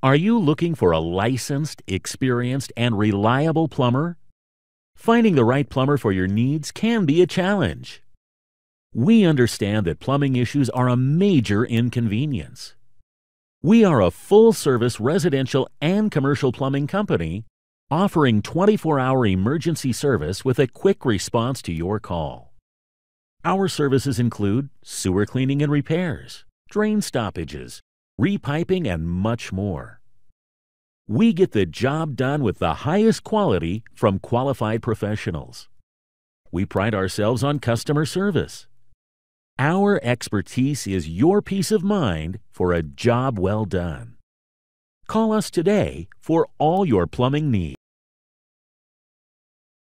Are you looking for a licensed, experienced, and reliable plumber? Finding the right plumber for your needs can be a challenge. We understand that plumbing issues are a major inconvenience. We are a full-service residential and commercial plumbing company offering 24-hour emergency service with a quick response to your call. Our services include sewer cleaning and repairs, drain stoppages, repiping, and much more. We get the job done with the highest quality from qualified professionals. We pride ourselves on customer service. Our expertise is your peace of mind for a job well done. Call us today for all your plumbing needs.